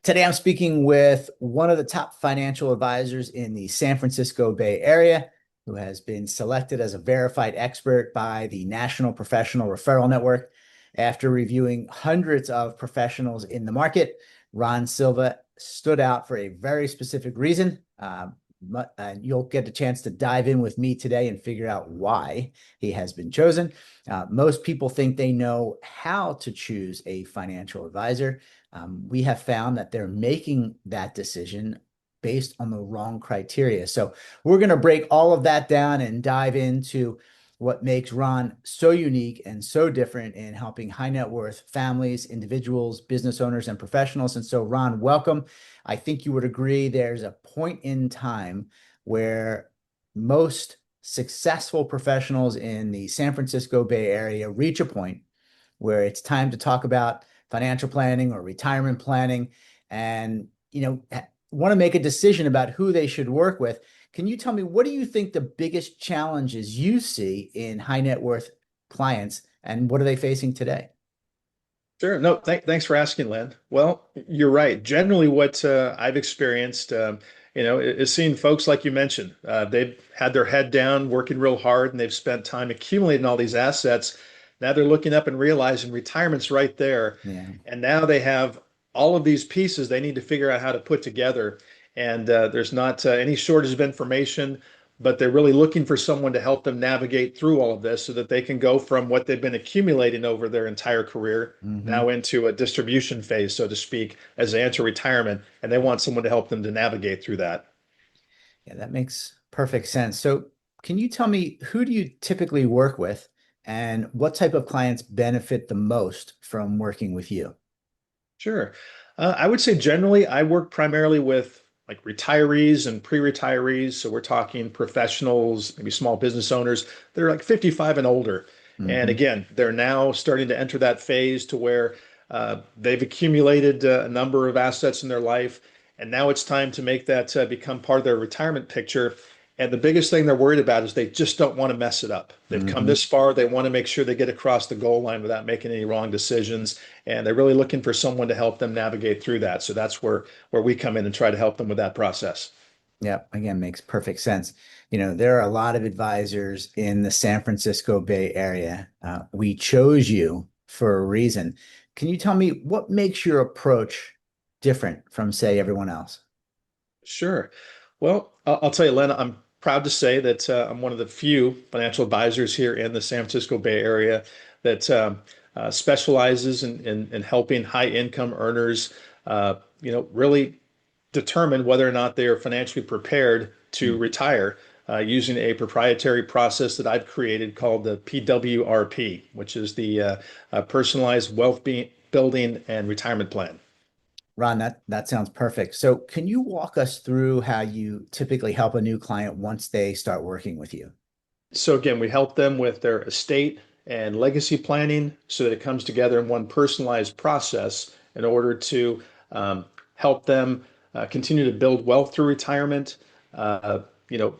Today, I'm speaking with one of the top financial advisors in the San Francisco Bay Area, who has been selected as a verified expert by the National Professional Referral Network. After reviewing hundreds of professionals in the market, Ron Silva stood out for a very specific reason. And you'll get a chance to dive in with me today and figure out why he has been chosen. Most people think they know how to choose a financial advisor. We have found that they're making that decision based on the wrong criteria. So we're going to break all of that down and dive into what makes Ron so unique and so different in helping high net worth families, individuals, business owners, and professionals. And so, Ron, welcome. I think you would agree there's a point in time where most successful professionals in the San Francisco Bay Area reach a point where it's time to talk about financial planning or retirement planning and, want to make a decision about who they should work with. Can you tell me, what do you think the biggest challenges you see in high net worth clients, and what are they facing today? Sure. No, thanks for asking, Len. Well, you're right. Generally, what I've experienced, is seeing folks like you mentioned. They've had their head down, working real hard, and they've spent time accumulating all these assets. Now they're looking up and realizing retirement's right there. Yeah. And now they have all of these pieces they need to figure out how to put together. And there's not any shortage of information, but they're really looking for someone to help them navigate through all of this so that they can go from what they've been accumulating over their entire career Hmm. now into a distribution phase, so to speak, as they enter retirement. And they want someone to help them to navigate through that. Yeah, that makes perfect sense. So, can you tell me, who do you typically work with, and what type of clients benefit the most from working with you? Sure. I would say generally, I work primarily with like retirees and pre-retirees. So we're talking professionals, maybe small business owners. They're like 55 and older. And Hmm. again, they're now starting to enter that phase to where they've accumulated a number of assets in their life. And now it's time to make that become part of their retirement picture. And the biggest thing they're worried about is they just don't want to mess it up. They've come Hmm. this far. They want to make sure they get across the goal line without making any wrong decisions. And they're really looking for someone to help them navigate through that. So that's where we come in and try to help them with that process. Yeah, again, makes perfect sense. There are a lot of advisors in the San Francisco Bay Area. We chose you for a reason. Can you tell me what makes your approach different from, say, everyone else? Sure. Well, I'll tell you, Len, I'm proud to say that I'm one of the few financial advisors here in the San Francisco Bay Area that specializes in helping high income earners, really determine whether or not they are financially prepared to Hmm. retire using a proprietary process that I've created called the PWRP, which is the Personalized Building and Retirement Plan. Ron, that sounds perfect. So, can you walk us through how you typically help a new client once they start working with you? So again, we help them with their estate and legacy planning so that it comes together in one personalized process in order to help them continue to build wealth through retirement,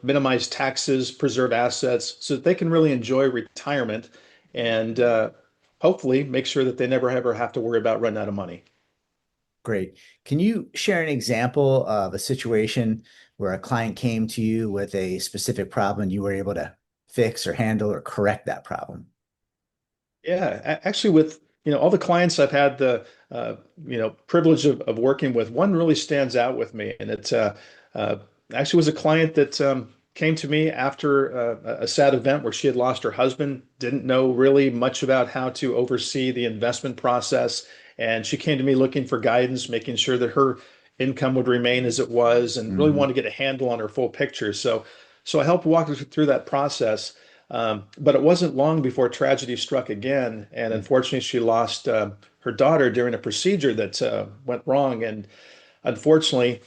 minimize taxes, preserve assets so that they can really enjoy retirement and hopefully make sure that they never ever have to worry about running out of money. Great. Can you share an example of a situation where a client came to you with a specific problem and you were able to fix or handle or correct that problem? Yeah, actually, with all the clients I've had the privilege of working with, one really stands out with me, and it uh, actually was a client that came to me after a sad event where she had lost her husband, didn't know really much about how to oversee the investment process, and she came to me looking for guidance, making sure that her income would remain as it was, and really Hmm. wanted to get a handle on her full picture. So I helped walk her through that process. But it wasn't long before tragedy struck again, and unfortunately, she lost her daughter during a procedure that went wrong. And unfortunately,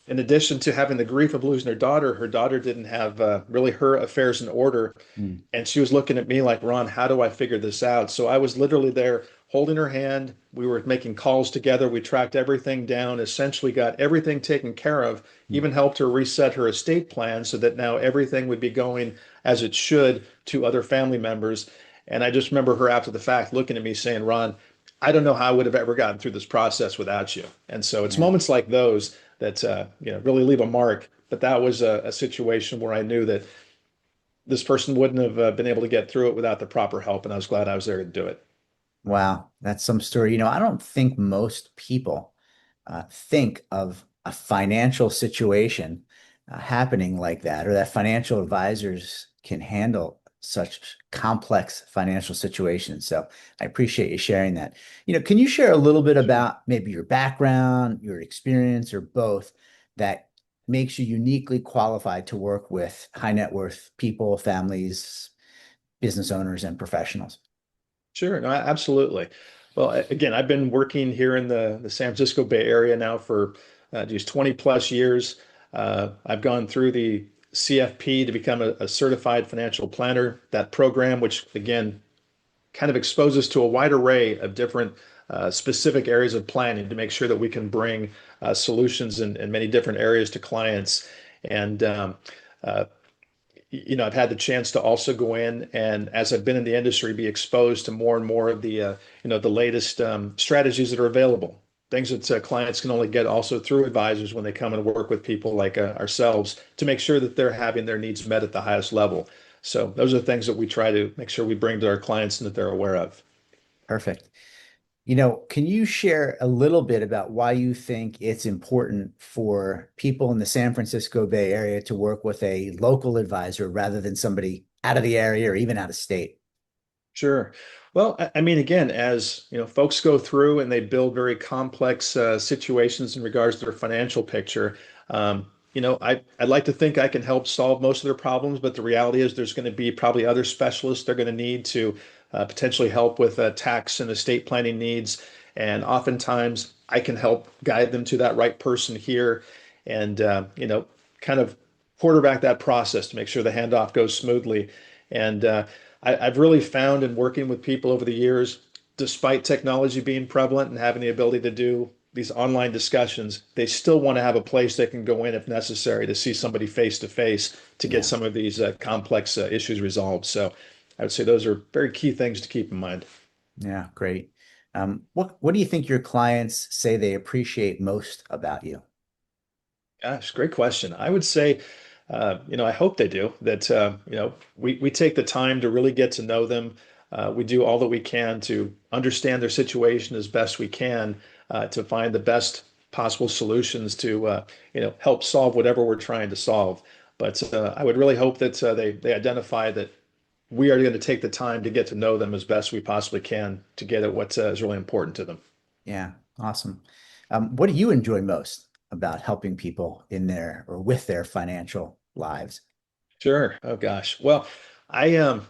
in addition to having the grief of losing her daughter didn't have really her affairs in order. Hmm. And she was looking at me like, Ron, how do I figure this out? So I was literally there holding her hand. We were making calls together. We tracked everything down, essentially got everything taken care of, Hmm. even helped her reset her estate plan so that now everything would be going as it should to other family members. And I just remember her after the fact looking at me saying, Ron, I don't know how I would have ever gotten through this process without you. And so it's Yeah. moments like those that really leave a mark. But that was a situation where I knew that this person wouldn't have been able to get through it without the proper help, and I was glad I was there to do it. Wow, that's some story. I don't think most people think of a financial situation happening like that, or that financial advisors can handle such complex financial situations. So I appreciate you sharing that. Can you share a little bit Sure. about maybe your background, your experience, or both that makes you uniquely qualified to work with high net worth people, families, business owners, and professionals? Sure, no, absolutely. Well, again, I've been working here in the San Francisco Bay Area now for just 20 plus years. I've gone through the CFP to become a certified financial planner. That program, which again kind of exposes to a wide array of different specific areas of planning to make sure that we can bring solutions in many different areas to clients. And uh, I've had the chance to also go in and, as I've been in the industry, be exposed to more and more of the latest strategies that are available. Things that clients can only get also through advisors when they come and work with people like ourselves to make sure that they're having their needs met at the highest level. So those are things that we try to make sure we bring to our clients and that they're aware of. Perfect. Can you share a little bit about why you think it's important for people in the San Francisco Bay Area to work with a local advisor rather than somebody out of the area or even out of state? Sure. Well, I mean, again, as folks go through and they build very complex situations in regards to their financial picture. I'd like to think I can help solve most of their problems, but the reality is there's going to be probably other specialists they're going to need to potentially help with tax and estate planning needs. And oftentimes, I can help guide them to that right person here, and kind of quarterback that process to make sure the handoff goes smoothly. And I've really found in working with people over the years, despite technology being prevalent and having the ability to do these online discussions, they still want to have a place they can go in if necessary to see somebody face to face to get Yeah, some of these complex issues resolved. So I would say those are very key things to keep in mind. yeah, great. What do you think your clients say they appreciate most about you? Gosh, great question. I would say, I hope they do that. We take the time to really get to know them. We do all that we can to understand their situation as best we can to find the best possible solutions to, help solve whatever we're trying to solve. But I would really hope that they identify that we are going to take the time to get to know them as best we possibly can to get at what is really important to them. Yeah, awesome. What do you enjoy most about helping people in their or with their financial lives? Sure. Oh gosh. Well, I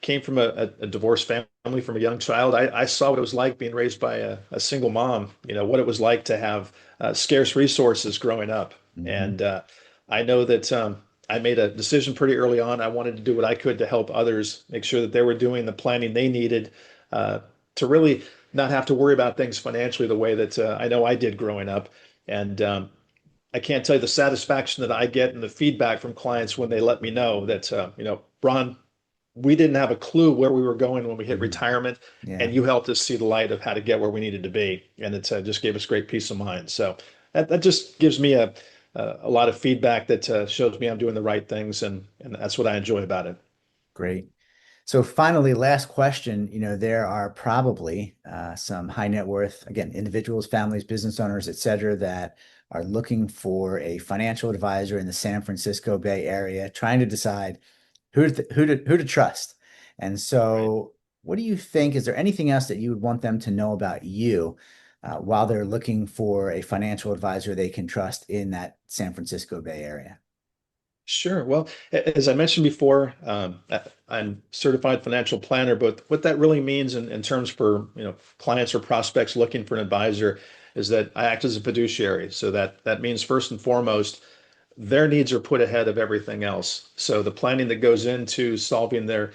came from a divorced family from a young child. I saw what it was like being raised by a single mom, what it was like to have scarce resources growing up. Hmm. And I know that I made a decision pretty early on. I wanted to do what I could to help others, make sure that they were doing the planning they needed to really not have to worry about things financially the way that I know I did growing up. And I can't tell you the satisfaction that I get and the feedback from clients when they let me know that, Ron, we didn't have a clue where we were going when we hit Hmm. retirement, Yeah, and you helped us see the light of how to get where we needed to be, and it just gave us great peace of mind. So that just gives me a lot of feedback that shows me I'm doing the right things, and that's what I enjoy about it. great. So finally, last question. There are probably some high net worth, again, individuals, families, business owners, et cetera, that are looking for a financial advisor in the San Francisco Bay Area, trying to decide who to trust. And Right. so, what do you think? Is there anything else that you would want them to know about you while they're looking for a financial advisor they can trust in that San Francisco Bay Area? Sure. Well, as I mentioned before, I'm certified financial planner, but what that really means in terms for, clients or prospects looking for an advisor is that I act as a fiduciary. So that means first and foremost, their needs are put ahead of everything else. So the planning that goes into solving their,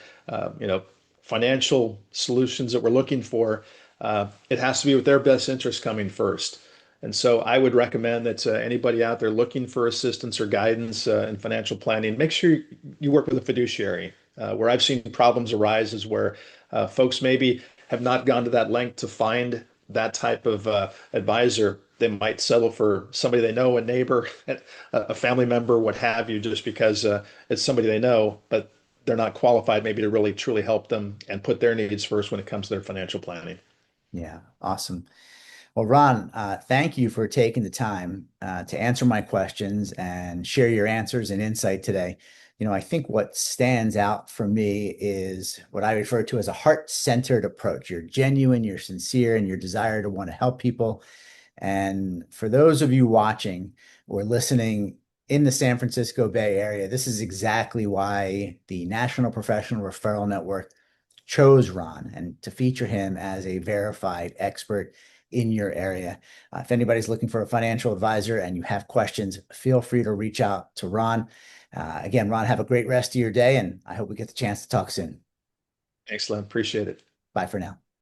financial solutions that we're looking for, it has to be with their best interest coming first. And so I would recommend that anybody out there looking for assistance or guidance in financial planning, make sure you work with a fiduciary. Where I've seen problems arise is where folks maybe have not gone to that length to find that type of advisor. They might settle for somebody they know, a neighbor, a family member, what have you, just because it's somebody they know, but they're not qualified maybe to really truly help them and put their needs first when it comes to their financial planning. Yeah, awesome. Well, Ron, thank you for taking the time to answer my questions and share your answers and insight today. I think what stands out for me is what I refer to as a heart-centered approach. You're genuine, you're sincere, and your desire to want to help people. And for those of you watching or listening in the San Francisco Bay Area, this is exactly why the National Professional Referral Network chose Ron and to feature him as a verified expert in your area. If anybody's looking for a financial advisor and you have questions, feel free to reach out to Ron. Again, Ron, have a great rest of your day, and I hope we get the chance to talk soon. Excellent. Appreciate it. Bye for now.